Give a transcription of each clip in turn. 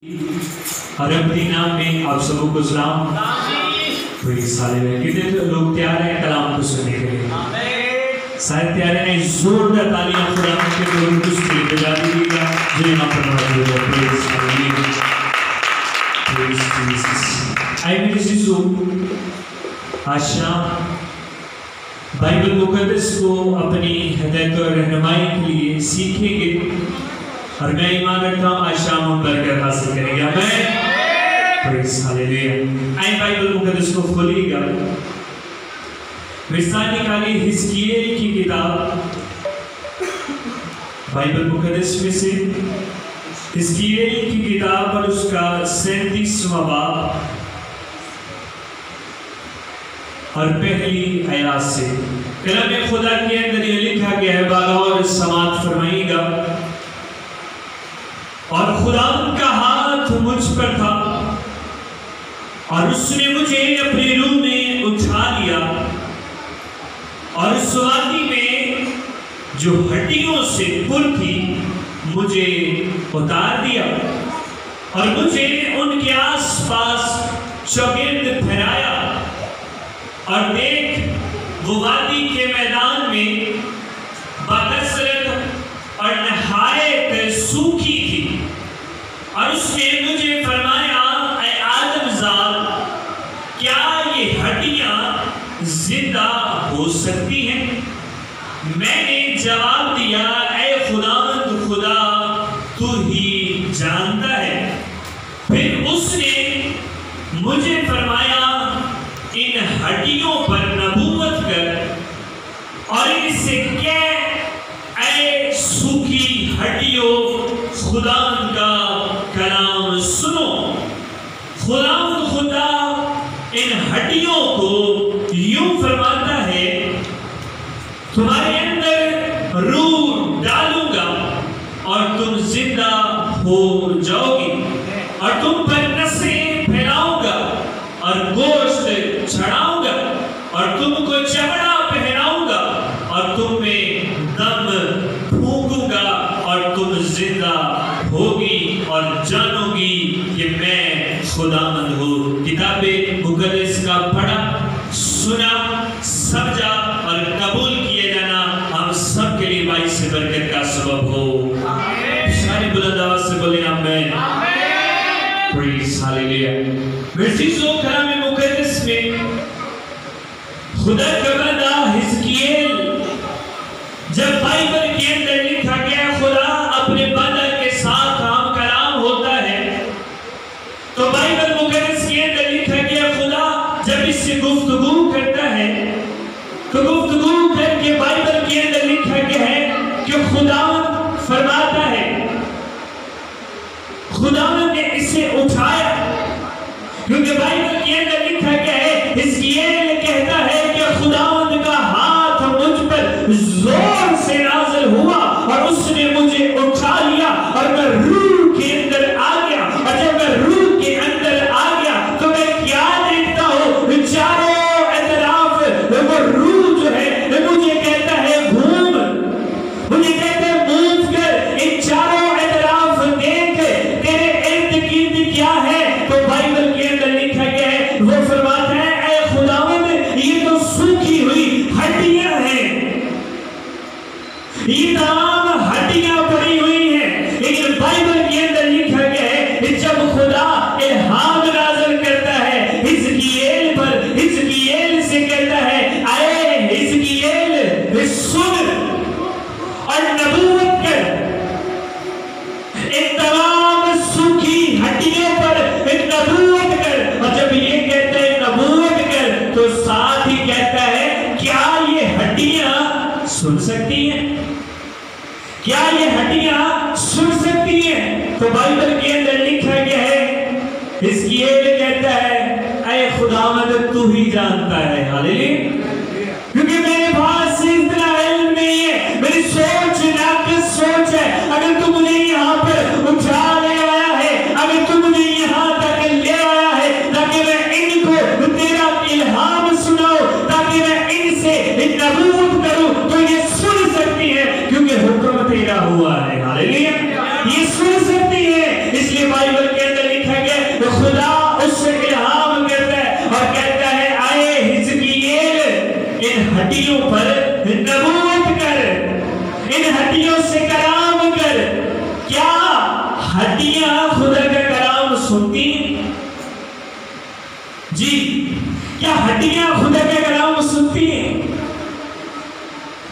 عرب کے نام میں آپ سب کو سلام. کوئی سالے میں کتنے لوگ تیار ہیں کلام کو سننے کے لیے؟ سارے تیار ہیں. زوردار تالیاں خدا کے لوگوں کو اس کے لیے بجا دیجیے گا جنہیں آپ پر موجود ہو. پریز ہاللیلویا. پریز جیسس. آئے میرے عزیزو، آج شام بائبل مقدس کو اپنی ہدایت اور رہنمائی کے لیے سیکھیں گے، اور میں ایمان رکھتا ہوں آج شام ہم برکت حاصل کریں گے. آمین. پریز ہاللیلویا. آئے بائبل مقدس کو کھولیے گا. مثال نکالی حزقیل کی کتاب بائبل مقدس میں سے، حزقیل کی کتاب اور اس کا 37واں باب اور پہلی آیات سے. کلام خدا کے اندر یہ لکھا گیا ہے، بغور سماعت فرمائیے گا. اور خدا کا ہاتھ مجھ پر تھا اور اس نے مجھے اپنے روح میں اٹھا لیا اور اس وادی میں جو ہڈیوں سے پر تھی مجھے اتار دیا اور مجھے ان کے آس پاس چوگرد پھیلایا. اور دیکھ، وہ وادی کے میدان میں بکثرت اور نہایت سوکھی تھی. اور اس نے مجھے فرمایا، اے آدم زاد، کیا یہ ہڈیاں زندہ ہو سکتی ہیں؟ میں نے جواب دیا، اے خداوند خدا، تو ہی جانتا ہے. پھر اس نے مجھے فرمایا، ان ہڈیوں پر نبوت کر اور ان سے کہہ، اے سوکھی ہڈیوں، خداوند کا کلام سنو. خداوند خدا ان ہڈیوں کو یوں فرماتا ہے، تمہارے اندر روح ڈالوں گا اور تم زندہ ہو جاؤ گی، اور تم پر نسیں پھیلاؤں گا اور گوشت چھڑاؤں گا اور تم کو چمڑا پہناؤں گا اور تم میں دم پھونکوں گا اور تم زندہ ہوگی اور جانو گی کہ میں خداوند ہوں. کتاب مقدس کا پڑھا، سنا، سمجھا اور قبول کیے جانا ہم سب کے لیے باعث برکت کا سبب ہو. سارے بلند آواز سے بولیں آمین. پریز ہاللیلویا. میرے عزیزو، کلام مقدس میں خدا کا بندہ حزقیل، جب بائبل کے اندر لکھا گیا خدا اپنے بندہ کے ساتھ کام کلام ہوتا ہے، تو بائبل مقدس کے اندر لکھا گیا خدا جب اس سے گفتگو کرتا ہے تو گفتگو کر کے بائبل کے اندر لکھا گیا ہے کہ خداوند فرماتا ہے، خداوند نے اسے اٹھایا. کیونکہ بائبل کے اندر لکھا گیا ہے، حزقیل کہتا ہے کہ خداوند کا ہاتھ مجھ پر زور سے نازل ہوا اور اس نے مجھے اٹھا لیا اور میں روح کے اندر آ گیا. اور جب میں روح کے اندر آ گیا تو میں کیا دیکھتا ہوں؟ چاروں اطراف وہ روح جو ہے مجھے کہتا ہے گھوم، مجھے کہتا ہے موو کر، ان چاروں اطراف دیکھ تیرے ارد گرد کیا ہے. تو بائبل کے اندر لکھا گیا ہے، وہ فرماتا ہے، اے خداوند، یہ تو سوکھی ہوئی ہڈیاں ہیں، یہ تمام ہڈیاں پڑی ہوئی ہیں. لیکن بائبل کے اندر لکھا گیا ہے جب خدا الہام نازل کرتا ہے حزقیل پر، حزقیل سے کہتا ہے، اے حزقیل، سن اور نبوت کر ان تمام سوکھی ہڈیوں پر نبوت کر. اور جب یہ کہتا ہے نبوت کر تو ساتھ ہی کہتا ہے، کیا یہ ہڈیاں سن سکتی ہیں؟ کیا یہ ہڈیاں سن سکتی ہیں؟ تو بائبل کے اندر لکھا گیا ہے، حزقیل کہتا ہے، اے خداوند تو ہی جانتا ہے. ہاللیلویا. کیونکہ میرے پاس اتنا علم نہیں ہے، میری سوچ ناقص سوچ ہے. اگر تو مجھے یہاں پر اٹھا لے آیا ہے، اگر تو مجھے یہاں تک لے آیا ہے تاکہ میں ان کو تیرا الہام سناؤں، تاکہ میں ان سے نبوت کروں، تو یہ سن سکتی ہے کیونکہ حکم تیرا ہوا ہے. ہاللیلویا. یہ سن سکتی ہے. اس لیے بائبل کے اندر ہڈیوں پر نبوت کر، ان ہڈیوں سے کلام کر۔ کیا ہڈیاں خدا کا کلام سنتی ہیں؟ جی، کیا ہڈیاں خدا کا کلام سنتی ہیں؟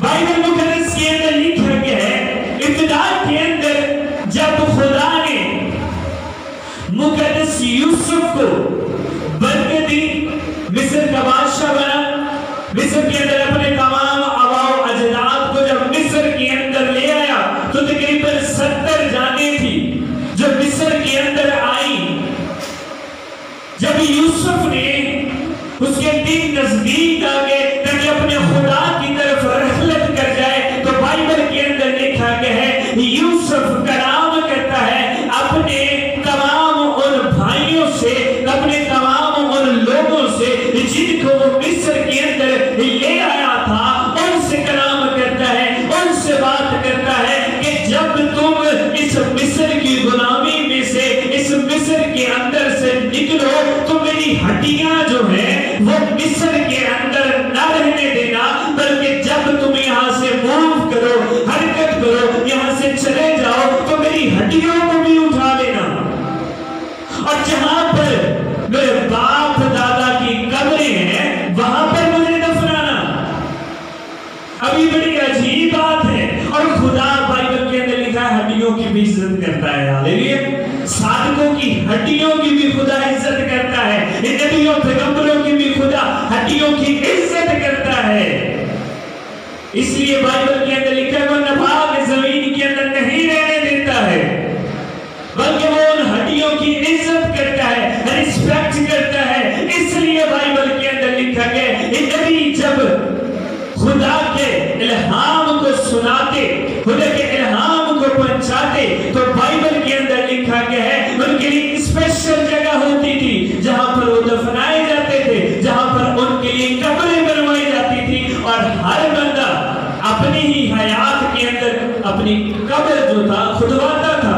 بائبل مقدس کے اندر لکھا گیا ہے، ابتدا کے اندر جب خدا نے مقدس یوسف کو برکت دی، مصر کا بادشاہ بنا، مصر کے اندر اپنے تمام آباء و اجداد کو جب مصر کے اندر لے آیا تو تقریباً 70 جانیں تھی جو مصر کے اندر آئی۔ جب یوسف نے اس کے دن نزدیک آگے تاکہ اپنے خدا کی طرف رحلت کر جائے، تو بائبل کے اندر لکھا گیا ہے یوسف کلام کرتا ہے اپنے تمام ان بھائیوں سے، اپنے تمام ان لوگوں سے جن کو وہ مصر کے اندر لے آیا تھا، ان سے کلام کرتا ہے، ان سے بات کرتا ہے کہ جب تم اس مصر کی غلامی میں سے، اس مصر کے اندر سے نکلو تو میری ہڈیاں جو ہیں وہ مصر کے اندر نہ رہنے دینا، بلکہ جب تم یہاں سے موو کرو، حرکت کرو، یہاں سے چلے جاؤ تو میری ہڈیوں کو بھی اٹھا لینا، اور جہاں پر میرے باپ دادا کی قبریں ہیں وہاں پر مجھے دفنانا۔ ابھی بڑی عجیب بات ہے، اور خدا بائبل کے اندر لکھا ہے ہڈیوں کی بھی عزت کرتا ہے۔ ہاللیلویا، صادقوں کی ہڈیوں کی بھی خدا عزت کرتا ہے، نبیوں پیغمبروں کی بھی خدا ہڈیوں کی عزت کرتا ہے۔ اس لیے بائبل کے اندر لکھا ہے وہ ناپاک زمین کے اندر نہیں رہنے دیتا ہے، بلکہ وہ ان ہڈیوں کی عزت کرتا ہے، ریسپیکٹ کرتا ہے۔ اس لیے بائبل کے اندر لکھا گیا نبی جب خدا کے الہام کو سناتے، خدا کے الہام کو پہنچاتے، تو بائبل کے اندر لکھا گیا ہے ان کے لیے اسپیشل جگہ ہوتی تھی جہاں پر وہ دفنائے جاتے تھے، جہاں پر ان کے لیے قبریں بنوائی جاتی تھی، اور ہر بندہ اپنی ہی حیات کے اندر اپنی قبر جو تھا کھدواتا تھا۔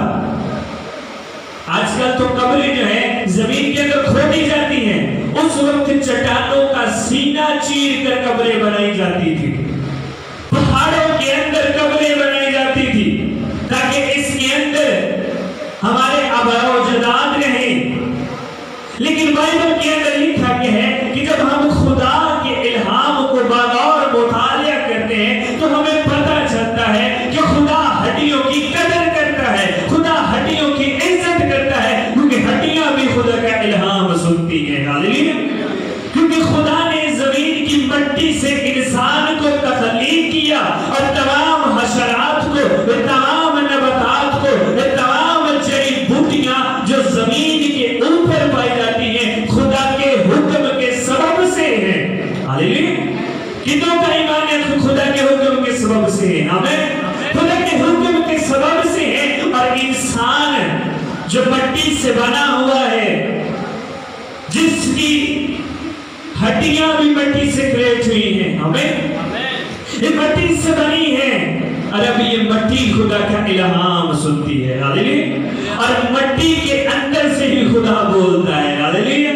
آج کل تو قبریں جو ہیں زمین کے اندر کھودی جاتی ہیں، اس وقت چٹانوں کا سینہ چیر کر قبریں بنائی جاتی تھی، پہاڑوں کے اندر قبریں بنائی جاتی تھی تاکہ اس کے اندر ہمارے آباء و اجداد رہیں۔ لیکن بائبل کے اندر لکھا گیا ہے کہ جب ہم خدا کے الہام کو بغور مطالعہ کرتے ہیں تو ہمیں پتہ چلتا ہے کہ خدا ہڈیوں کی قدر کرتا ہے، خدا ہڈیوں کی عزت کرتا ہے، کیونکہ ہڈیاں بھی خدا کا الہام سنتی ہیں۔ ہاللیلویا، کیونکہ خدا نے زمین کی مٹی سے انسان کو تخلیق کیا، اور تمام حشرات کو، تمام نباتات کو، تمام جڑی بوٹیاں جو زمین کے اوپر پائی جاتی ہیں خدا کے حکم کے سبب سے ہیں۔ ہاللیلویا، کتنوں کا ایمان ہے خدا کے حکم کے سبب سے ہیں؟ آمین، خدا کے حکم کے سبب سے ہیں۔ اور انسان جو مٹی سے بنا ہوا ہے، جس کی ہڈیاں بھی مٹی سے کریٹ ہوئی ہیں، آمین، یہ مٹی سے بنی ہے، اور اب یہ مٹی خدا کا الہام سنتی ہے۔ ہاللیلویا، اور مٹی کے اندر سے ہی خدا بولتا ہے۔ ہاللیلویا،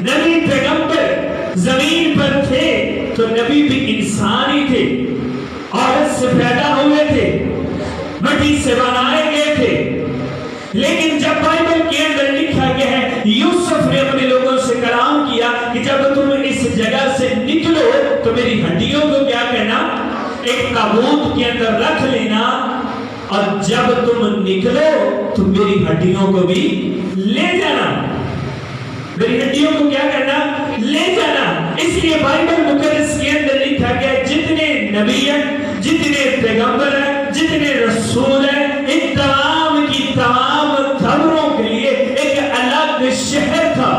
نبی پیغمبر زمین پر تھے تو نبی بھی انسان ہی تھے، عورت سے پیدا ہوئے تھے، مٹی سے بنائے گئے تھے، لیکن جب بائبل کے اندر لکھا گیا ہے یوسف نے اپنے لوگوں سے کلام کیا کہ جب تم اس جگہ سے نکلو تو میری ہڈیوں کو کیا کہنا، ایک تابوت کے اندر رکھ لینا، اور جب تم نکلو تو میری ہڈیوں کو بھی لے جانا، میری ہڈیوں کو کیا کرنا، لے جانا۔ اس لیے بائبل مقدس کے اندر لکھا گیا جتنے نبی ہیں، جتنے پیغمبر ہیں، جتنے رسول ہیں، ان تمام کی تمام قبروں کے لیے ایک الگ شہر تھا۔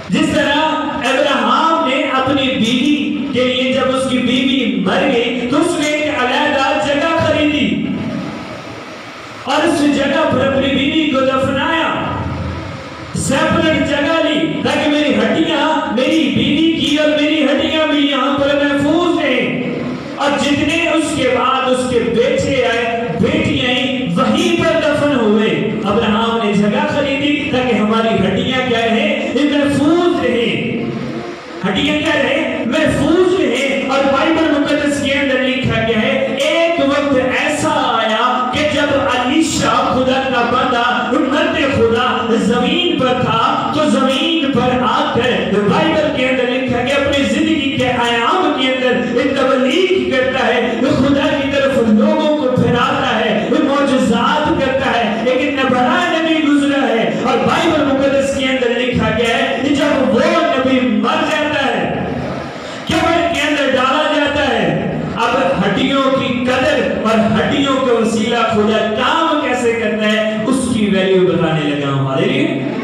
جس طرح ابراہیم نے اپنی بیوی کے لیے جب اس کی بیوی مر گئی تو اس نے ایک علیحدہ جگہ خریدی اور اس جگہ پر اپنی بیوی کو دفنایا، سیپریٹ جگہ لی تاکہ میری ہڈیاں میری بیوی کی اور میری ہڈیاں بھی یہاں پر محفوظ ہیں۔ اور جتنے اس کے بعد اس کے بیٹے آئے، بیٹیاں آئیں، وہیں پر دفن ہوئے۔ ابراہیم نے جگہ خریدی تاکہ ہماری ہڈیاں کیا رہیں، محفوظ رہیں، ہڈیاں کیا رہیں، محفوظ رہیں۔ زمین پر تھا تو زمین پر آ کر بائبل کے اندر لکھا کہ اپنی زندگی کے ایام کے اندر تبلیغ کرتا ہے، خدا کی طرف لوگوں کو پھراتا ہے، معجزات کرتا ہے۔ لیکن نہ بڑا نبی گزرا ہے، اور بائبل مقدس کے اندر لکھا گیا ہے جب وہ نبی مر جاتا ہے، قبر کے اندر ڈالا جاتا ہے، اب ہڈیوں کی قدر اور ہڈیوں کا وسیلہ خدا کام کیسے کرتا ہے اس کی ویلیو بتانے لگا ہوں۔ ہاللیلویا۔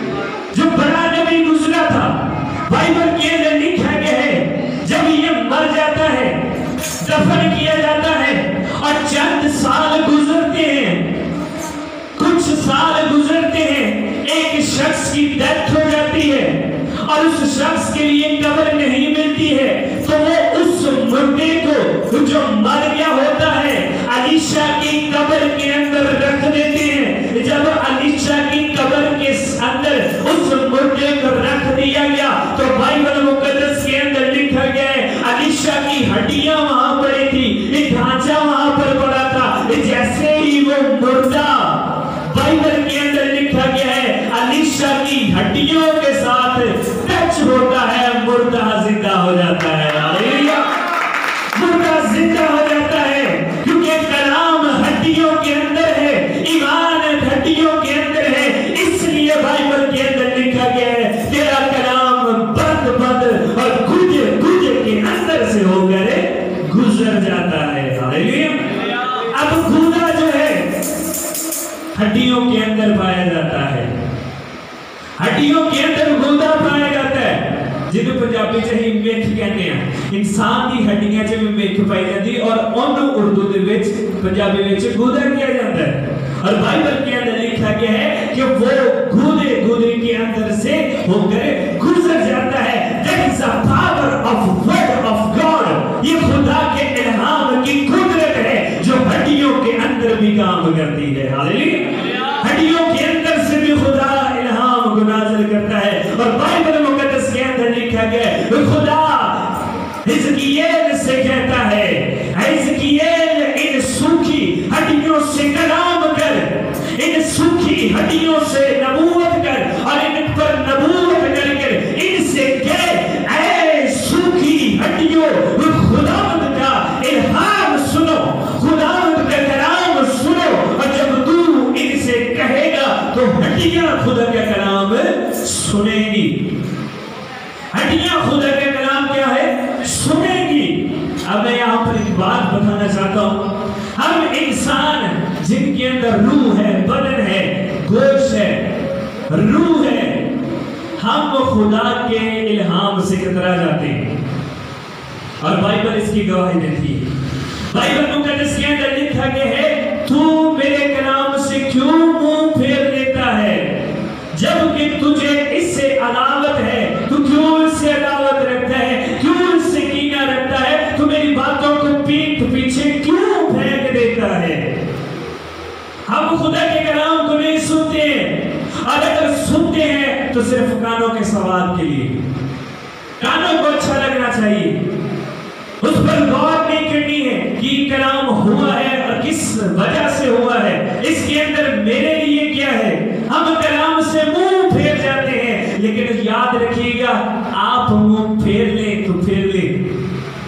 جو بڑا نبی گزرا تھا، بائبل کے اندر لکھا گیا ہے جب یہ مر جاتا ہے، دفن کیا جاتا ہے، اور چند سال گزرتے ہیں، کچھ سال گزرتے ہیں، ایک شخص کی ڈیتھ ہو جاتی ہے اور اس شخص کے لیے قبر نہیں ملتی ہے، تو وہ اس مردے کو جو مر گیا ہوتا ہے علیشہ کی قبر کے اندر رکھ دیتے ہیں۔ جب علیشہ کی قبر کے اندر اس مردے کو رکھ دیا گیا تو بائبل مقدس کے اندر لکھا گیا ہے علیشہ کی ہڈیاں وہاں پڑی تھی، ایک ڈھانچہ وہاں پر پڑا تھا، جیسے ہی وہ مردہ بائبل کے اندر لکھا گیا ہے علیشہ کی ہڈیوں کے ساتھ ٹچ ہوتا ہے، مردہ زندہ ہو جاتا ہے۔ ہاللیلویا۔ مردہ زندہ ہو جاتا ہے کیونکہ کلام ہڈیوں کے اندر ہے، ایمان ہڈیوں کے اندر ہے، اس لیے بائبل کے اندر لکھا گیا ہے تیرا کلام بند بند اور گج گج کے اندر سے ہو کر گزر جاتا ہے۔ ہاللیلویا۔ اب گودا جو ہے ہڈیوں کے اندر پایا جاتا ہے، ہڈیوں کے اندر گودا پایا جاتا ہے، جنہوں پنجابی چاہی میکھ کہنے ہیں، انسان دی ہڈیاں چاہی میکھ پائی جاتی، اور انہوں اردو دے وچ پنجابی وچ گودا کیا جاتا ہے۔ اور بائبل کے اندر لکھا گیا ہے کہ وہ گودے کے اندر سے ہو کر گزر جاتا ہے۔ That is the power of word of God۔ یہ خدا کے الہام کی قدرت ہے جو ہڈیوں کے اندر بھی کام کرتی ہے۔ ہاللیلویا۔ ہڈیوں کے اندر سے بھی خدا الہام کو نازل کرتا ہے، اور بائبل مقدس کے اندر لکھا گیا ہے خدا حزقیل سے کہتا ہے حزقیل ان سوکھی ہڈیوں سے کلام کر، ان سوکھی ہڈیوں سے نبوت کر، اور ان پر نبوت کر کر ان سے کہہ اے سوکھی ہڈیوں خداوند کا الہام سنو، خداوند کا کلام سنو، اور جب تو ان سے کہے گا تو ہڈیاں خدا کا کلام سنیں گی۔ ہڈیاں خدا کا کلام کیا ہے؟ سنیں گی۔ اب میں یہاں پر ایک بات بتانا چاہتا ہوں، ہم انسان جن کے اندر روح ہے، بدن ہے، گوشت ہے، روح ہے، ہم خدا کے الہام سے کترا جاتے ہیں، اور بائبل اس کی گواہی دیتی ہے۔ بائبل مقدس کے اندر لکھا گیا ہے تو میرے کلام سے کیوں منہ پھیر دیتا ہے، جبکہ تجھے اس سے عداوت ہے، تو کیوں اس سے عداوت رکھتا ہے، کیوں اس سے کینہ رکھتا ہے، تو میری باتوں کو پیٹھ پیچھے کیوں پھینک دیتا ہے۔ ہم خدا کے کلام کو نہیں سنتے ہیں، اور اگر سنتے ہیں تو صرف کانوں کے ثواب کے لیے، کانوں کو اچھا لگنا چاہیے، اس پر غور نہیں کرنی ہے کہ یہ کلام ہوا ہے اور کس وجہ سے ہوا ہے، اس کے اندر میرے لیے کیا ہے۔ ہم کلام سے منہ پھیر جاتے ہیں، لیکن یاد رکھیے گا آپ منہ پھیر لیں تو پھیر لیں،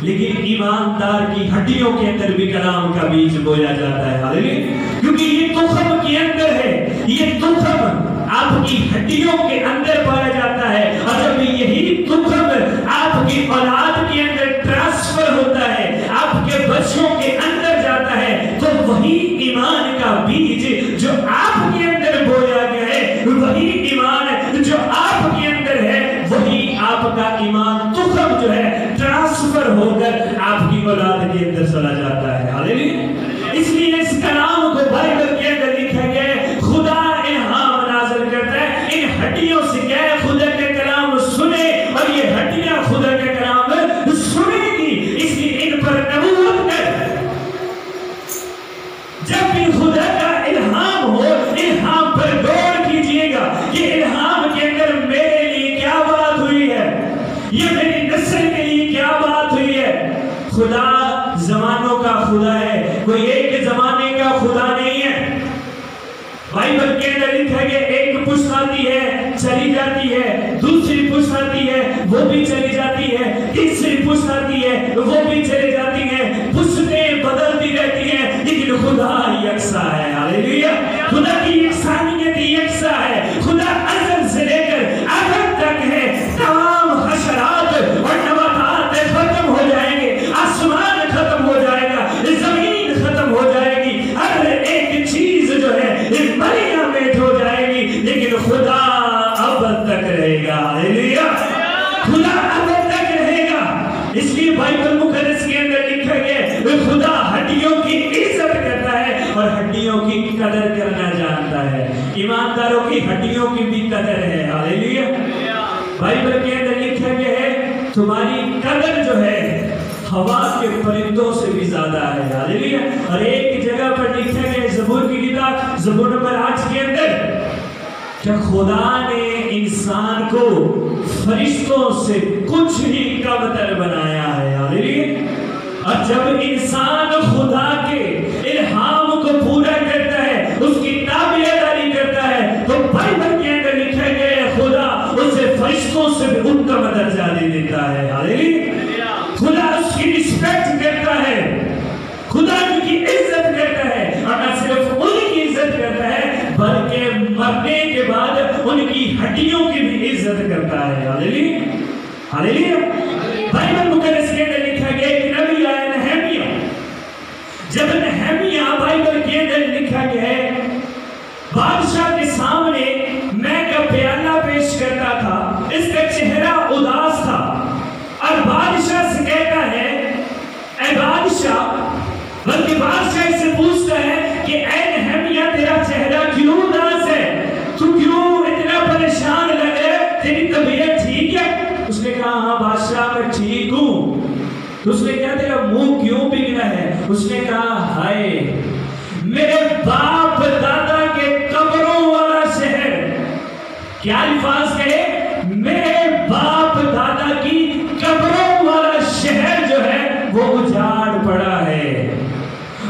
لیکن ایماندار کی ہڈیوں کے اندر بھی کلام کا بیج بویا جاتا ہے۔ ہاللیلویا۔ کیونکہ یہ تخم کے اندر ہے، یہ تخم آپ کی ہڈیوں کے اندر پایا جاتا ہے، اور جب یہی تخم آپ کی اولاد کے اندر ٹرانسفر ہوتا ہے، آپ کے بچوں کے اندر جاتا ہے، تو وہی ایمان کا بیج جو آپ کے اندر بویا گیا ہے، وہی ایمان جو آپ کے اندر ہے، وہی آپ کا ایمان تخم جو ہے ٹرانسفر ہو کر آپ کی اولاد کے اندر چلا جاتا ہے۔ ہاللیلویا۔ اس لیے اس کلام کو بائبل کے اندر لکھا گیا ہے خدا الہام نازل کرتا ہے، ان ہڈیوں سے کیا ہے خدا کا کلام سنے، اور یہ ہڈیاں خدا کا کلام سنیں گی، اس لیے ان پر نبوت کر۔ جب بھی خدا کا الہام ہو، الہام پر غور کیجئے گا کہ الہام کے اندر میرے لیے کیا بات ہوئی ہے، یہ میری نسل کے لیے کیا بات ہوئی ہے۔ خدا زمانوں کا خدا ہے، کوئی ایک زمانے کا خدا نہیں ہے۔ بائبل کے اندر لکھا گیا ایک پشت آتی ہے جاتی ہے، دوسری پشت آتی ہے وہ بھی چلی جاتی ہے، تیسری پشت آتی ہے وہ بھی چلی جاتی ہے، پشتیں بدلتی رہتی ہیں، لیکن خدا یکساں ہے۔ ہاللیلویا! خدا کی یکسانیت یکساں ہے۔ خدا ازل سے لے کر ابد تک ہے۔ تمام حشرات اور نباتات ختم ہو جائیں گے، آسمان ختم ہو جائے گا، زمین ختم ہو جائے گی، ہر ایک چیز جو ہے مریا میٹ ہو جائے گی، لیکن خدا ابد تک رہے گا۔ ہاللیلویا! خدا ابد تک رہے گا۔ اس لیے بائبل مقدس کے اندر لکھا گیا ہے خدا ہڈیوں کی عزت کرتا ہے اور ہڈیوں کی قدر کرنا جانتا ہے۔ ایمانداروں کی ہڈیوں کی بھی قدر ہے۔ ہاللیلویا! بائبل کے اندر لکھا گیا ہے تمہاری قدر جو ہے ہوا کے پرندوں سے بھی زیادہ ہے۔ ہاللیلویا! اور ایک جگہ پر لکھا گیا ہے زبور کی کتاب زبور نمبر 8 کے اندر کہ خدا نے انسان کو فرشتوں سے کچھ ہی کم تر بنایا ہے۔ ہاللیلویا! اور جب انسان خدا کے الہام کو پورا کرتا ہے، اس کی تابعداری کرتا ہے، تو بائبل کے اندر لکھا گیا ہے خدا اسے فرشتوں سے بھی ان کا درجہ دے دیتا ہے۔ ہاللیلویا! خدا اس کی رسپیکٹ کرتا ہے، خدا ان کی عزت کرتا ہے، اور نہ صرف ان کی عزت کرتا ہے بلکہ مرنے کے بعد ان کی ہڈیوں کی بھی عزت کرتا ہے۔ ہاللیلویا! ہاللیلویا! بائبل مقدس کے اندر لکھا گیا کہ نبی آیا نہمیہ، جب نہمیہ بائبل کے اندر لکھا گیا ہے بادشاہ کے سامنے میں کا پیالہ پیش کرتا تھا، اس کا چہرہ اداس تھا، اور بادشاہ سے کہتا ہے اے بادشاہ، بلکہ بادشاہ سے پوچھتا ہے کہ اے نہمیہ تیرا چہرہ کیوں اداس ہے، تو کیوں اتنا پریشان لگ رہا ہے، تیری طبیعت ٹھیک ہے؟ اس نے کہا ہاں بادشاہ میں ٹھیک ہوں۔ تو اس نے کہا تیرا منہ کیوں بگڑا ہے؟ اس نے کہا ہائے میرے باپ دادا کے قبروں والا شہر، کیا الفاظ کہے؟ میرے باپ دادا کی قبروں والا شہر جو ہے وہ اجاڑ پڑا ہے،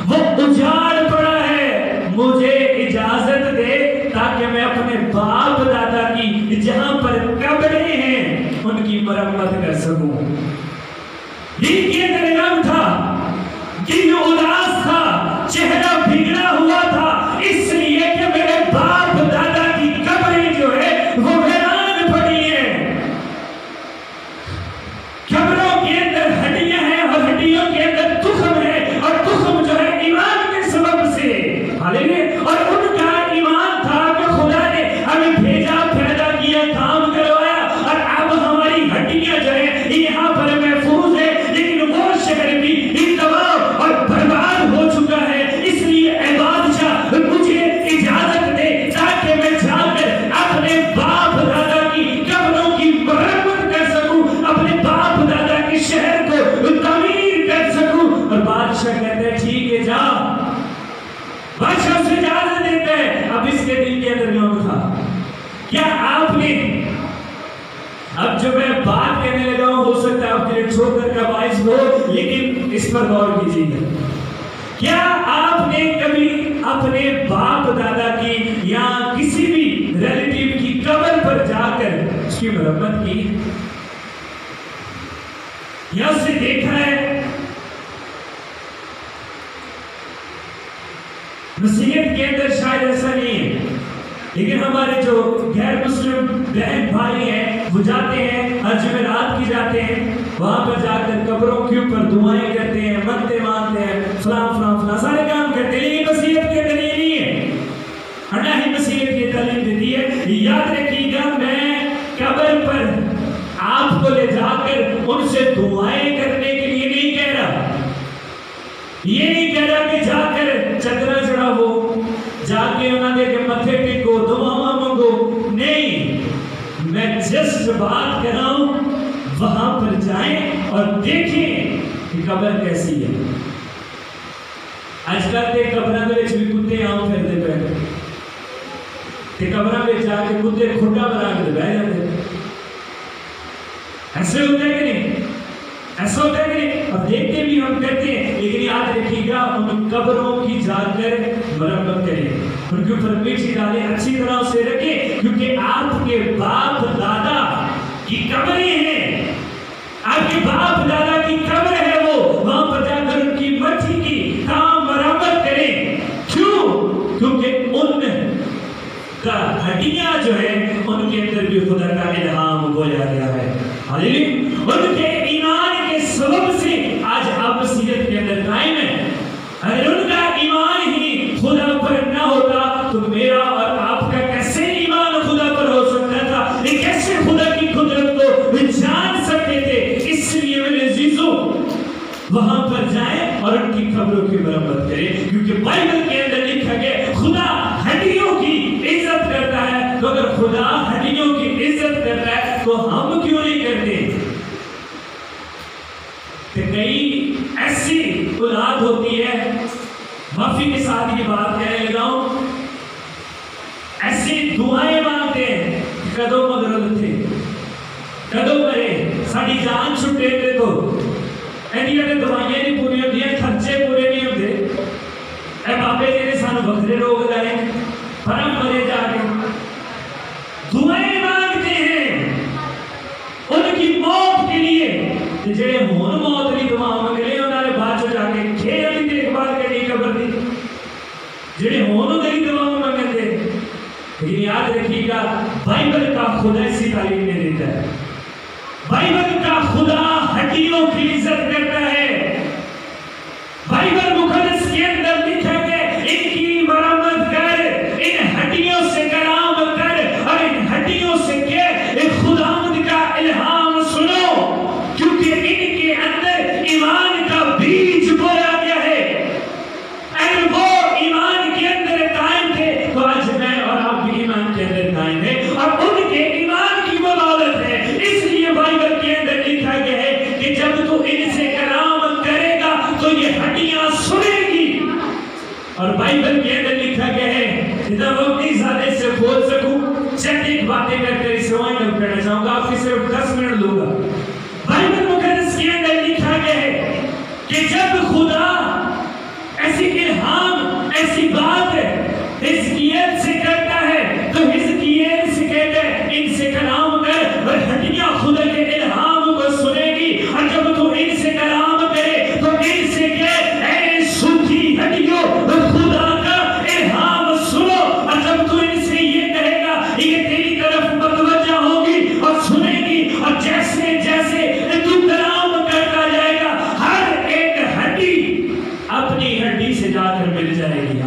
وہ اجاڑ پڑا ہے، مجھے اجازت دے تاکہ میں اپنے باپ دادا کی جہاں پر قبریں ہیں ان کی مرمت کر سکوں۔ دل کے اندر غم تھا، دل اداس تھا، چہرہ بگڑا ہوا تھا، اس لیے کہ میرے باپ دادا کی قبریں جو ہے وہ ویران پڑی ہیں۔ قبروں کے اندر ہڈیاں ہیں اور ہڈیوں کے اندر تخم ہے، اور تخم جو ہے ایمان کے سبب سے۔ ہاللیلویا! اور ان کا ایمان تھا کہ خدا نے ہمیں بھیجا، پیدا کیا، کام کروایا، اور اب ہماری ہڈیاں جو ہے یہاں پر محفوظ ہے، لیکن وہ شہر بھی تباہ اور برباد ہو چکا ہے۔ اس لیے اے بادشاہ مجھے اجازت دے تاکہ میں جا کر اپنے باپ دادا کی قبروں کی مرمت کر سکوں، اپنے باپ دادا کے شہر کو تعمیر کر سکوں۔ اور بادشاہ کہتے ہیں ٹھیک ہے جا، بادشاہ اسے اجازت دیتا ہے۔ اب اس کے دل کے اندر غم تھا، کیا آپ نے، اب جو میں بات کہنے لگا ہوں ہو سکتا ہے آپ کے لیے ٹھوکر کا باعث ہو، لیکن اس پر غور کیجیے، کیا آپ نے کبھی اپنے باپ دادا کی یا کسی بھی ریلیٹیو کی قبر پر جا کر اس کی مرمت کی یا اسے دیکھا ہے؟ مسیحیت کے اندر شاید ایسا نہیں ہے، لیکن ہمارے جو غیر مسلم بہن بھائی ہیں وہ جاتے ہیں، ہر جمعرات کی جاتے ہیں، وہاں پر جا کر قبروں کے اوپر دعائیں کرتے ہیں، منتیں مانتے ہیں، فلاں فلاں فلاں سارے کام کرتے ہیں، لیکن مسیحیت کے اندر یہ نہیں ہے، اور نہ ہی مسیحیت یہ تعلیم دیتی ہے۔ یاد رکھیے گا میں قبر پر آپ کو لے جا کر ان سے دعائیں کرنے کے لیے نہیں کہہ رہا، یہ نہیں کہہ رہا کہ جا کر چادر چڑھاؤ، جا کے انہوں نے کہ متھے ٹیکو، دعا مانگو، نہیں، میں جسٹ بات کر رہا ہوں وہاں پر جائیں اور دیکھیں کہ قبر کیسی ہے۔ آج کل تے قبروں کے بھی کتے عام پھرتے پہ، تے قبروں میں جا کے کتے کھڈا بنا کے بہ جاتے، ایسے ہوتا ہے کہ نہیں؟ ایسا ہوتا ہے کہ نہیں؟ اب دیکھتے بھی ہم کہتے ہیں، لیکن یاد رکھیے گا ان قبروں کی جا کر مرمت کریں، ان کے اوپر میٹھی ڈالیں، اچھی طرح سے رکھیں، کیونکہ آپ کے باپ کی قبریں ہیں، آپ کے باپ دادا کی قبر ہے، وہ وہاں پر جا کر ان کی مٹی کی کام مرمت کریں. کیوں؟ کیونکہ ان کا ہڈیاں جو ہیں ان کے اندر بھی خدا کا الہام بویا گیا ہے. ان کے ایمان کے سبب سے آج آپ مسیحیت کے اندر قائم ہیں. اگر ان کا ایمان ہی خدا پر نہ ہوتا تو میرا اور آپ کا کیسے ایمان خدا پر ہو سکتا تھا؟ یہ کیسے خدا کی قدرت کو جان سکتے تھے؟ اس لیے میرے عزیزوں وہاں پر جائیں اور ان کی قبروں کی مرمت کریں، کیونکہ بائبل کے اندر لکھا گیا خدا ہڈیوں کی عزت کرتا ہے. تو اگر خدا ہڈیوں کی عزت کرتا ہے تو ہم کیوں نہیں کرتے؟ کہ کئی ایسی اولاد ہوتی ہے، معافی کے ساتھ یہ بات کہنے لگا ہوں، ایسی دعائیں مانگتے ہیں کدو مغرب تھے کدو کرے ساری جان چھٹے تھے تو ایڈیاں دوائیاں نہیں پوری ہوتی ہیں، خرچے پورے نہیں ہوتے. اے بابے جی سانو بکرے روگ لائے پر ہم مرے جا کے دعائیں مانگتے ہیں ان کی موت کے لیے. جڑے ہون موت نہیں دعا مانگے انہوں نے بعد چ جا کے کھیل کی دیکھ بھال کے نہیں قبر دی. جڑے ہون دی دعا مانگتے لیکن یاد رکھیے گا بائبل کا خدا اسی تعلیم میں دیتا ہے. بائبل کا خدا ہڈیوں کی عزت کرتا ہے. بائبل مقدس کے اندر لکھا ہے ان کی مرمت کر، ان ہڈیوں سے کلام کر اور ان ہڈیوں سے کہ خداوند کا الہام سنو، کیونکہ ان کے اندر ایمان کا بیج بویا گیا ہے. اگر وہ ایمان کے اندر قائم تھے تو آج میں اور آپ بھی ایمان کے اندر قائم ہیں، اور ان کے ایمان کی بدولت ہے. اس لیے بائبل کے اندر لکھا گیا ہے کہ جب تو ان سے کلام کرے گا تو یہ ہڈیاں سنیں گی. اور بائبل کے اندر لکھا گیا ہے اتنا وقت نہیں زیادہ سے بول سکوں، چند ایک باتیں کر کر اسے وائنڈ اپ کرنا چاہوں گا، آپ کی صرف 10 منٹ لوں گا. بائبل مقدس کے اندر لکھا گیا ہے کہ جب خدا ایسی الہام ایسی بات حزقیل سے کرتا ہے تو حزقیل سے کہتا ہے ان سے کلام کر اور ہڈیاں خدا کے الہام کو سنے گی. اور جب تو ان سے کلام کرے تو ان سے کہ اے سوکھی ہڈیوں خدا کا الہام سنو. اور جب تو ان سے یہ کہے گا یہ تیری طرف متوجہ ہوگی اور سنے گی، اور جیسے جیسے تو کلام کرتا جائے گا ہر ایک ہڈی اپنی ہڈی سے جا کر مل جائے گی.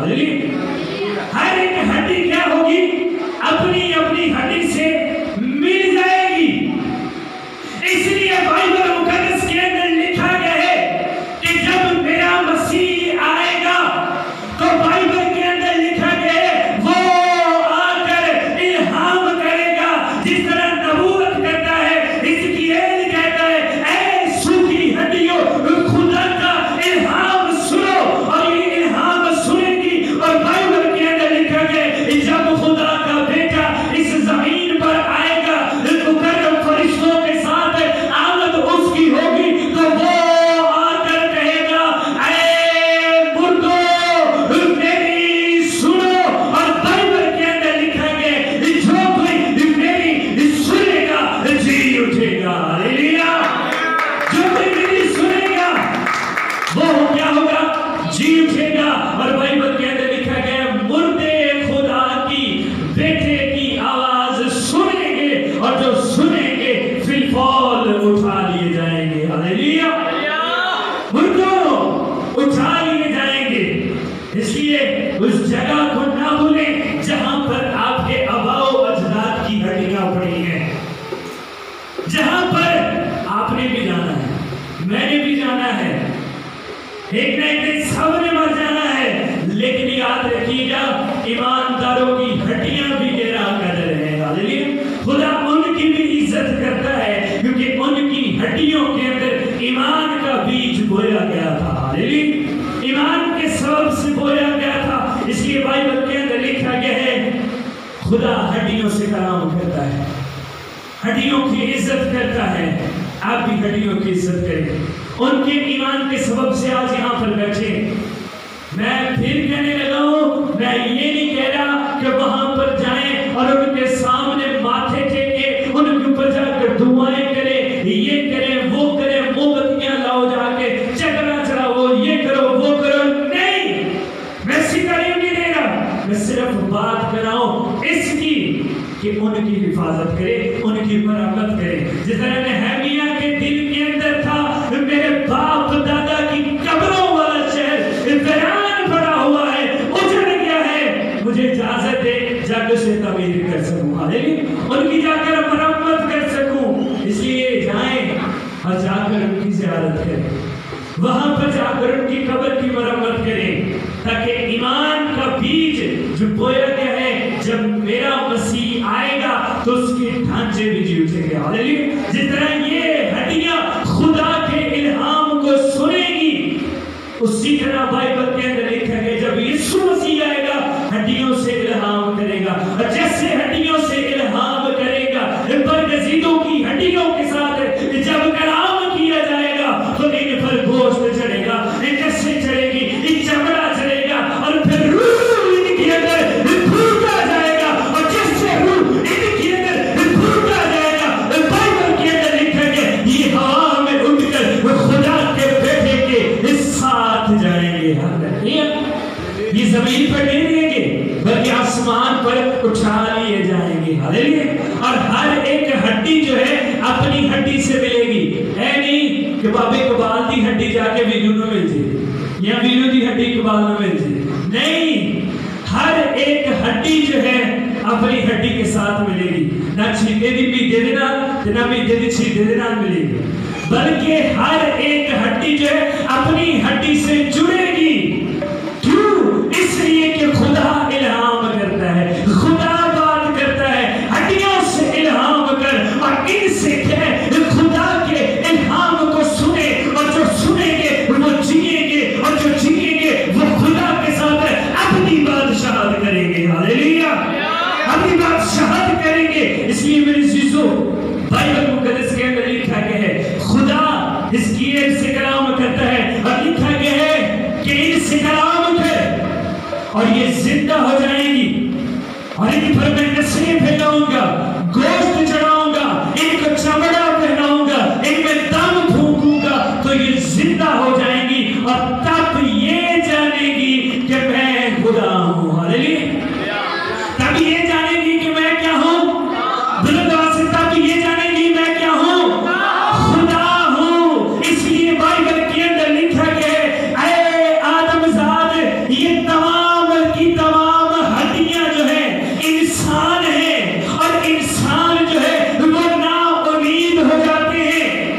ہر ایک ہڈی کیا ہوگی؟ اپنی اپنی ہڈی سے مل جائے گی. اس لیے بائبل مقدس کے اندر لکھا گیا ہے کہ جب میرا مسیح آئے گا تو بائبل کے اندر لکھا گیا ہے وہ آ کر الہام کرے گا جس طرح نبوت کرتا ہے. حزقیل کہتا ہے اے سوکھی ہڈیوں خدا کا الہام سنو، اور یہ الہام سنے گی. اور بائبل کے اندر لکھا گیا ہے جب خدا کا بیٹا اس زمین پر آئے گا مقرب فرشتوں کے ساتھ آمد اس کی ہوگی تو وہ آ کر کہے گا اے مردوں میری سنو. اور بائبل کے اندر لکھا گیا ہے جو کوئی میری سنے گا جی اٹھے گا. ہاللیلویا. جو کوئی میری سنے گا وہ کیا ہوگا؟ جی اٹھے گا. اور بائبل کے اندر لکھا گیا ہے مردے خدا کی بیٹے کی آواز سنیں گے، اور جو سنیں گے فی الفور اٹھا لیے جائیں گے. ہاللیلویا. مردوں اٹھا لیے جائیں گے. اس لیے اس جگہ کو نہ بھولیں جہاں پر آپ کے آباء و اجداد کی ہڈیاں پڑی ہیں، جہاں پر آپ نے بھی جانا ہے، میں نے بھی جانا ہے، ایک نہ ایک دن سب نے مر جانا ہے. لیکن یاد رکھیے گا ایمانداروں کی ہڈیاں بھی میرا قدر ہے. ہاللیلویا. خدا ان کی بھی عزت کرتا ہے کیونکہ ان کی ہڈیوں کے اندر ایمان کا بیج بویا گیا تھا. ہاللیلویا. ایمان کے سبب سے بویا گیا تھا. اس لیے بائبل کے اندر لکھا گیا ہے خدا ہڈیوں سے کلام کرتا ہے، ہڈیوں کی عزت کرتا ہے. آپ بھی ہڈیوں کی عزت کریں. ان کے ایمان کے سبب سے آج یہاں پر بیٹھے. میں پھر کہنے لگا ہوں، میں یہ نہیں کہہ رہا کہ وہاں پر جائیں اور ان کے سامنے ماتھے ٹیکے ان کے اوپر جا کر دعا ان کی حفاظت کرے، ان کی مرمت کرے. جس طرح نہمیہ کے دل کے اندر تھا میرے باپ دادا کی قبروں والا شہر ویران پڑا ہوا ہے، اجڑ گیا ہے، مجھے اجازت دے جا کے اسے تعمیر کر سکوں، ہاللیلویہ، ان کی جا کر مرمت کر سکوں. اس لیے جائیں اور جا کر ان کی زیارت کریں، وہاں پر جا کر ان کی قبر کی مرمت کریں، تاکہ ایمان کا بیج جو بویا گیا ہے جب میرا مسیح آئے گا تو اس کے ڈھانچے بھی جی اٹھیں گے. ہاللیلویہ. جس طرح یہ ہڈیاں خدا کے الہام کو سنیں گی، اسی طرح بائبل کے اندر لکھا ہے جب یسوع مسیح آئے گا ہڈیوں سے الہام کرے گا، اور جیسے ہڈیوں سے الہام کرے گا برگزیدوں کی ہڈیوں کے ساتھ جب کلام کیا جائے گا تو ان پر گوشت چڑھے گا، نسل چڑھے گی، چمڑا چڑھے گا، اور پھر روح ان کے اندر پھوٹا جائے گا، اور جس سے روح ان کے اندر پھوٹا جائے گا بائبل کے اندر لکھا ہے یہ ہوا میں اٹھ کر خدا کے بیٹے کے ساتھ جائیں گے. یہ زمین پر نہیں رہیں گے بلکہ آسمان پر اٹھا لیے جائیں گے. ہاللیلویہ. اور ہر ایک ہڈی جو ہے اپنی ہڈی سے ملے گی. اے نہیں کہ بابے کبال دی ہڈی جا کے ویڈیو نہ مل جائے یا ویڈیو دی ہڈی کبال نہ مل جائے. نہیں، ہر ایک ہڈی جو ہے اپنی ہڈی کے ساتھ ملے گی. نہ چھیدے دی میدے دے نال نہ میدے دی چھیدے دے نال ملے گی، بلکہ ہر ایک ہڈی جو ہے اپنی ہڈی سے جڑے گی. کیوں؟ اس لیے کہ خدا الہام کرتا ہے، خدا بات کرتا ہے ہڈیوں سے الہام کر اور ان سے کہہ خدا کے الہام کو سنے، اور جو سنیں گے وہ جیئیں گے، اور جو جیئیں گے وہ خدا کے ساتھ اپنی بادشاہت کریں گے. ہاللیلویہ. اپنی بادشاہت کریں گے. اس لیے میرے عزیزو بائبل مقدس کے اندر لکھا گیا ہے خدا اس کی ان سے کلام کرتا ہے، اور لکھا گیا ہے کہ ان سے کلام کر اور یہ زندہ ہو جائیں گی، اور ان پر میں نسلیں پھیلاؤں گا، گوشت چڑھاؤں گا، ان کو چمڑا پہناؤں گا، ان میں دم پھونکوں گا تو یہ زندہ ہو جائیں گی، اور تب یہ جانے گی کہ میں خدا ہوں. ہاللیلویہ. تب یہ جانے گی کہ میں کیا ہوں. بلند آواز سے تب یہ جانے گی میں کیا ہوں. خدا ہوں. اس لیے بائبل کے اندر لکھا گیا ہے اے آدم زاد یہ تمام کی تمام ہڈیاں جو ہیں انسان ہیں، اور انسان جو ہے وہ نا امید ہو جاتے ہیں.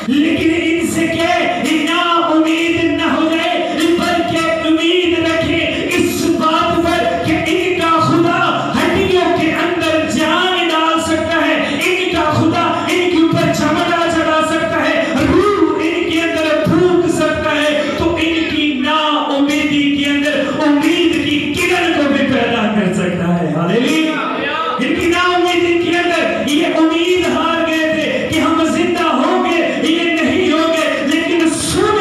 لیکن ان سے کہ نا امید نہ ہو جائے بلکہ امید رکھیں اس بات پر کہ ان کا خدا ہڈیوں کے اندر جان ڈال سکتا ہے، ان کا خدا ان کے اوپر چمڑا چڑھا سکتا ہے، روح ان کے اندر پھونک سکتا ہے، تو ان کی نا امیدی کے اندر امید کی کرن کو بھی پیدا کر سکتا ہے. ہاللیلویہ. ان کی نا امیدی کے اندر یہ امید ہار گئے تھے کہ ہم زندہ ہوں گے، یہ نہیں ہوں گے، لیکن سن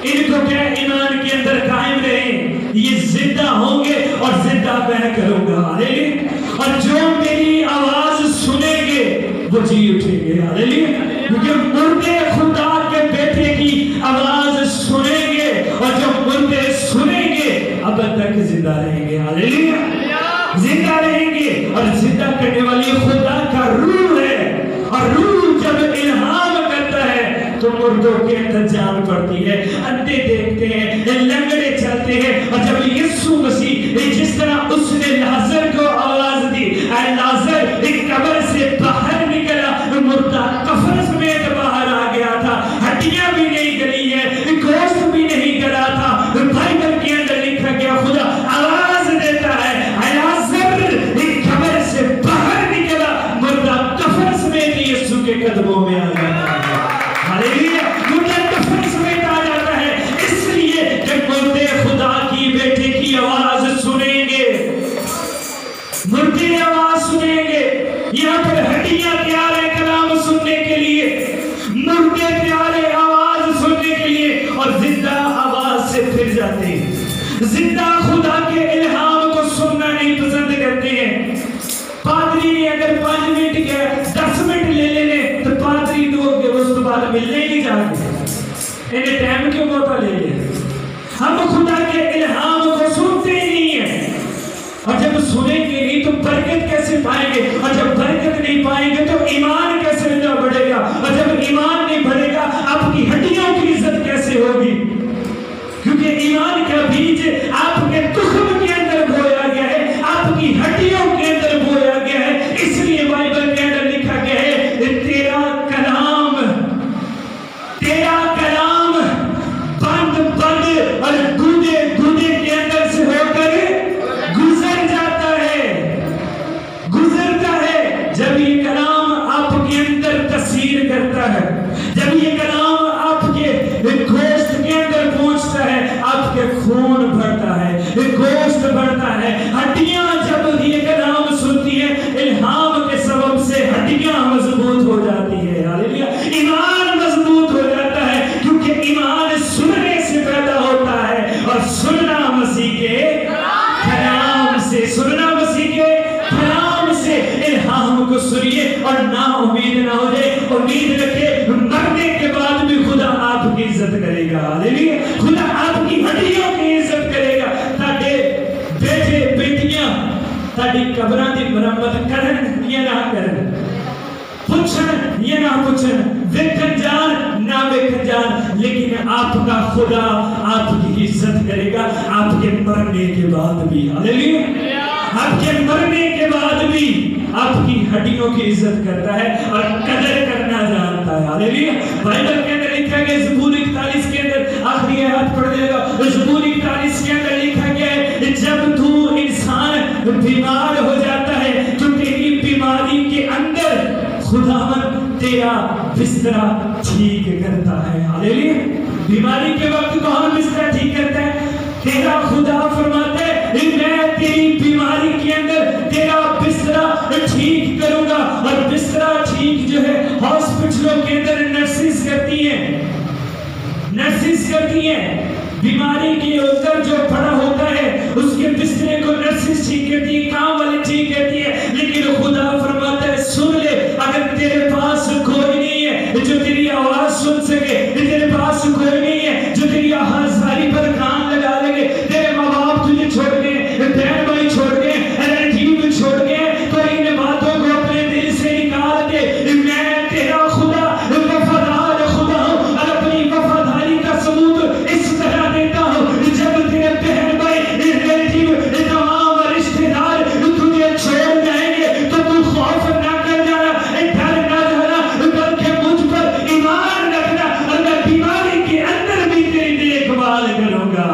ان کو کہ ایمان کے اندر قائم رہیں، یہ زندہ ہوں گے اور زندہ میں کروں گا. ہاللیلویہ. اور جو میری آواز سنیں گے وہ جی اٹھیں گے. ہاللیلویہ. کیونکہ مردے خدا کے بیٹے کی آواز سنیں گے، اور جو مردے سنیں گے اب تک زندہ رہیں گے. ہاللیلویہ. زندہ رہیں گے، اور زندہ کرنے والی خدا کا روح ہے، اور روح جب الہام کرتا ہے تو مردوں کے اندر جان پڑتی ہے، اندھے دیکھتے ہیں، لنگڑے چلتے ہیں. اور جب یسوع مسیح جس طرح اس نے لازر کو آواز دی اے لازر ایک قبر سے باہر نکلا، مردہ کفن سمیت باہر آ گیا تھا، ہڈیاں بھی نہیں گلی ہے، گوشت بھی نہیں گلا تھا. بائبل کے اندر لکھا گیا خدا آواز دیتا ہے اے لازر ایک قبر سے باہر نکلا، مردہ کفن سمیت یسوع کے قدموں میں آ جاتا ہے. ہاللیلویہ. مردہ کفن سمیت آ جاتا ہے، اس لیے کہ مردے خدا کی بیٹے کی آواز سنیں گے، مردے آواز سنیں گے. یہاں پر ہڈیاں تیار ہے کلام سننے کے لیے، مردے تیار ہے آواز سننے کے لیے، اور زندہ آواز سے پھر جاتے ہیں. زندہ خدا کے الہام کو سننا نہیں پسند کرتے ہیں. پادری نے اگر 5 منٹ کے 10 منٹ لے لینے تو پادری دو کے اس بعد ملنے ہی جاتے انہیں ٹائم کیوں موقع لے لے. ہم خدا کے الہام کو سنتے ہی نہیں ہیں، اور جب سنیں گے نہیں تو برکت کیسے پائیں گے، اور جب برکت نہیں پائیں گے تو ایمان کیسے نہ بڑھے گا، اور جب ایمان نہیں بڑھے گا آپ کی ہڈیوں کی عزت کیسے ہوگی؟ کیونکہ ایمان کا بیج آپ کے تخم کے اندر بویا گیا ہے، آپ کی ہڈیوں کے اندر بویا گیا ہے۔ اس لیے بائبل کے اندر لکھا گیا ہے تیرا کلام بند اور گودے کے اندر سے ہو کر گزرتا ہے۔ جب یہ کلام آپ کے اندر تاثیر کرتا ہے، جب یہ کلام آپ کے گوشت کے اندر پہنچتا ہے، آپ کے خون بڑھتا ہے، گوشت بڑھتا ہے، ہڈیاں جب یہ کلام سنتی ہیں الہام کے سبب سے ہڈیاں مضبوط ہو جاتی ہے، ہاللیلویا، ایمان مضبوط ہو جاتا ہے، کیونکہ ایمان سننے سے پیدا ہوتا ہے، اور سننا مسیح کے کلام سے، سننا مسیح کے کلام سے۔ الہام کو سنیے اور نا امید نہ ہو جائے، امید رکھے مرنے کے بعد بھی خدا آپ کی عزت کرے گا، ہاللیلویا، خدا آپ کی ہڈیوں کی عزت کرے گا۔ تاکہ بیٹے بیٹیاں تاکہ قبراں دی مرمت کرن یا نہ کرن، پوچھن یا نہ پوچھن، ویکھن جان نہ ویکھن جان، لیکن آپ کا خدا آپ کی عزت کرے گا آپ کے مرنے کے بعد بھی، ہاللیلویا، آپ کے مرنے کے بعد بھی آپ کی ہڈیوں کی عزت کرتا ہے اور قدر کرنا جانتا ہے، ہاللیلویا۔ بائبل کے اندر لکھا گیا زبور 41 کے اندر، آخری آیت پڑھ دے گا، زبور 41 کے اندر لکھا گیا ہے جب تو انسان بیمار ہو جاتا ہے تو تیری بیماری کے اندر خداوند تیرا بسترا ٹھیک کرتا ہے، ہاللیلویا۔ بیماری کے وقت کون بسترا ٹھیک کرتا ہے؟ تیرا خدا فرماتا ہے میں تیری بیماری کے اندر تیرا بسترا ٹھیک کروں گا، اور بسترا ٹھیک جو ہے ہاسپٹلوں کے اندر نرسز کرتی ہیں، بیماری کے اندر جو پڑا ہوتا ہے اس کے بسترے کو نرسز ٹھیک کرتی ہے، کام والے ٹھیک کرتی ہے، لیکن خدا فرماتا ہے سن لے، اگر تیرے پاس کوئی نہیں ہے جو تیری آواز سن سکے، تیرے پاس کوئی نہیں ہے جو تیری ہزاری پر کان لگا لے، تیرے ماں باپ تجھے چھوڑ گئے، بہن بھائی چھوڑ گئے، ریلیٹیو چھوڑ گئے، تو ان باتوں کو اپنے دل سے نکال دے، میں تیرا خدا وفادار خدا ہوں، اور اپنی وفاداری کا ثبوت اس طرح دیتا ہوں جب تیرے بہن بھائی ریلیٹیو تمام رشتے دار تجھے چھوڑ جائیں گے تو تو خوف نہ کر جانا، ڈر نہ جانا، بلکہ مجھ پر ایمان رکھنا، اور میں بیماری کے اندر بھی تیری دیکھ بھال کروں گا،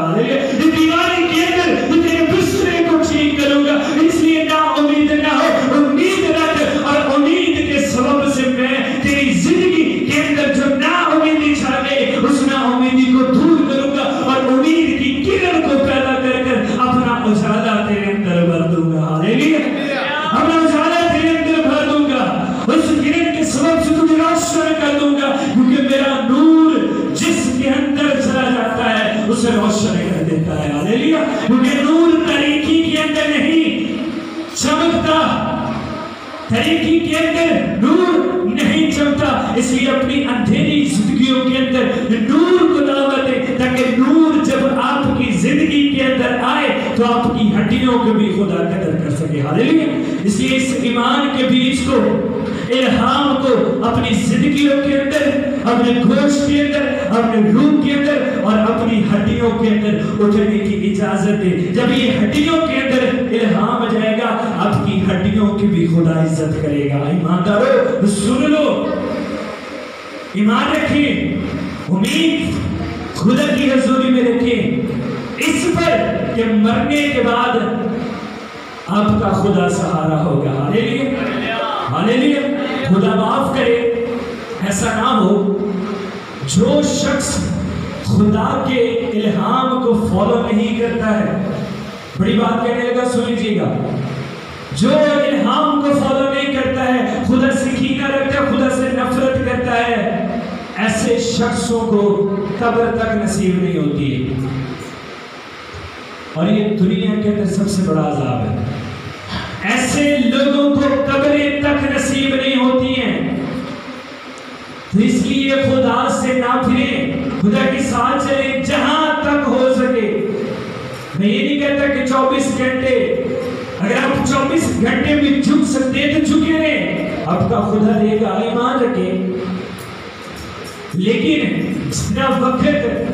بیماری کے اندر تیرے بسترے کو ٹھیک کروں گا۔ اس لیے نا امید نہ ہو، امید رکھ، اور امید کے سبب سے میں تیری زندگی کے اندر جو نا امیدی چھا گئی اس نا امیدی کو دور کروں گا، اور امید کی کرن کو پیدا کر کر اپنا اجالا تیرے اندر بھر دوں گا، ہاللیلویا، اپنا اجالا تیرے اندر بھر دوں گا، اس کرن کے سبب سے تجھے روشن کر دوں گا، کیونکہ میرا نور جس کے اندر چلا جاتا ہے اسے روشن کر دیتا ہے، ہاللیلویا، کیونکہ نور تاریکی کے اندر نہیں چمکتا، تاریکی کے اندر نور نہیں چمکتا، اس لیے اپنی اندھیری زندگیوں کے اندر نور کو دعوت دے، تاکہ نور جب آپ کی زندگی کے اندر آئے تو آپ کی ہڈیوں کو بھی خدا قدر کر سکے، ہاللیلویا۔ اس لیے اس ایمان کے بیج کو، الہام کو اپنی زندگیوں کے اندر، اپنے گوشت کے اندر، اپنے روح کے اندر اور اپنی ہڈیوں کے اندر اٹھنے کی اجازت دے۔ جب یہ ہڈیوں کے اندر الہام جائے گا آپ کی ہڈیوں کی بھی خدا عزت کرے گا۔ ایماندارو سن لو، ایمان رکھیں، امید خدا کی حضوری میں رکھیں اس پر کہ مرنے کے بعد آپ کا خدا سہارا ہوگا، ہاللیلویا، ہاللیلویا۔ خدا معاف کرے ایسا نہ ہو جو شخص خدا کے الہام کو فالو نہیں کرتا ہے، بڑی بات کہنے لگا سن لیجیے گا، جو الہام کو فالو نہیں کرتا ہے، خدا سے کینہ رکھتا ہے، خدا سے نفرت کرتا ہے، ایسے شخصوں کو قبر تک نصیب نہیں ہوتی ہے، اور یہ دنیا کے اندر سب سے بڑا عذاب ہے۔ ایسے لوگوں کو قبریں تک نصیب نہیں ہوتی ہیں، تو اس لیے خدا سے نہ پھریں، خدا کے ساتھ چلیں جہاں تک ہو سکے۔ میں یہ نہیں کہتا کہ 24 گھنٹے اگر آپ 24 گھنٹے میں جھک سکتے ہیں تو جھکے رہیں، آپ کا خدا دے گا، ایمان رکھیں۔ لیکن جتنا وقت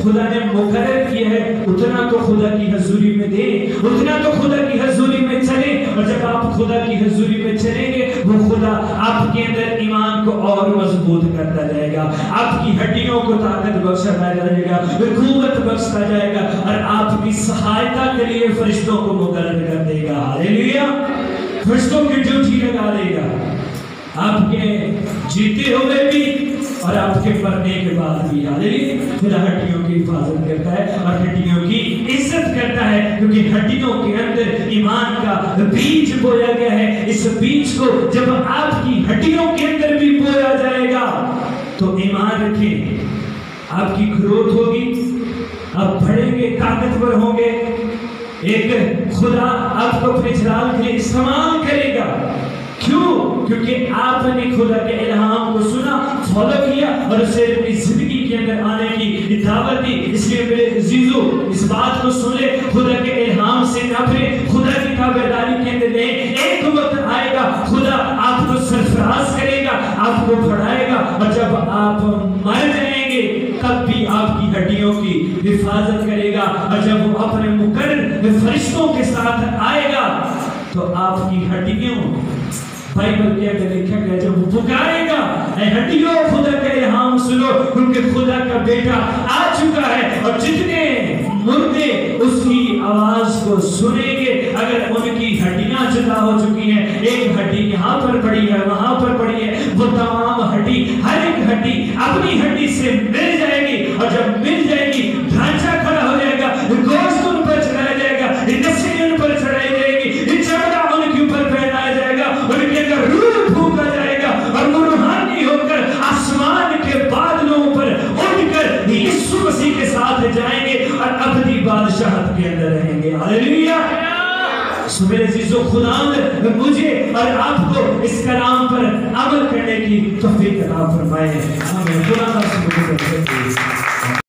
خدا نے مقرر کیا ہے اتنا تو خدا کی حضوری میں دیں، اتنا تو خدا کی حضوری میں چلیں، اور جب آپ خدا کی حضوری میں چلیں گے وہ خدا آپ کے اندر ایمان کو اور مضبوط کرتا جائے گا، آپ کی ہڈیوں کو طاقت بخشتا جائے گا، قوت بخشتا جائے گا، اور آپ کی سہایتا کے لیے فرشتوں کو مقرر کر دے گا۔ ہاللیلویا، فرشتوں کی ڈیوٹی لگا دے گا، آپ کے جیتے ہوئے بھی اور آپ کے مرنے کے بعد بھی۔ ہاللیلویا، خدا ہڈیوں کی حفاظت کرتا ہے اور ہڈیوں کی عزت کرتا ہے، کیونکہ ہڈیوں کے اندر ایمان کا بیج بویا گیا ہے۔ اس بیج کو جب آپ کی ہڈیوں کے اندر بھی بویا جائے گا تو ایمان رکھیں، آپ کی گروتھ ہوگی، آپ بڑھیں گے، طاقتور ہوں گے، ایک خدا آپ کو اپنے جلال کے لیے استعمال کرے گا۔ کیوں؟ کیونکہ آپ نے خدا کے الہام کو سنا، فالو کیا اور اسے اپنی زندگی کے اندر آنے کی دعوت دی۔ اس لیے میرے عزیزو اس بات کو سن لے، خدا کے الہام سے نہ پھرے، خدا کی تابعداری کے اندر رہیں۔ ایک وقت آئے گا خدا آپ کو سرفراز کرے گا، آپ کو بڑھائے گا، اور جب آپ مر جائیں گے تب بھی آپ کی ہڈیوں کی حفاظت کرے گا، اور جب وہ اپنے مقرر فرشتوں کے ساتھ آئے گا تو آپ کی ہڈیوں، بائبل کے اندر لکھا گیا جب وہ پکارے گا اے ہڈیوں خدا کا الہام سنو، کیونکہ خدا کا بیٹا آ چکا ہے، اور جتنے مردے اس کی آواز کو سنیں گے، اگر ان کی ہڈیاں جدا ہو چکی ہیں، ایک ہڈی یہاں پر پڑی ہے، وہاں پر پڑی ہے، وہ تمام ہڈی، ہر ایک ہڈی اپنی ہڈی سے مل جائے گی، اور جب مل جائے گی ڈھانچہ کھڑا ہو جائے گا، گوشت ان پر چڑھایا جائے گا، نسل ان پر چڑھائی جائے گی، چمڑا ان کے اوپر پہنایا جائے گا، ان کے اندر روح پھونکا جائے گا، اور وہ روحانی ہو کر آسمان کے بادلوں پر اٹھ کر یسوع مسیح کے ساتھ جائیں گے اور ابدی بادشاہت کے اندر رہیں گے۔ ہاللیلویا، سو میرے عزیزو، خداوند مجھے اور آپ کو اس کلام پر عمل کرنے کی توفیق عطا فرمائے۔ آمین۔ خدا کا شکر ہے۔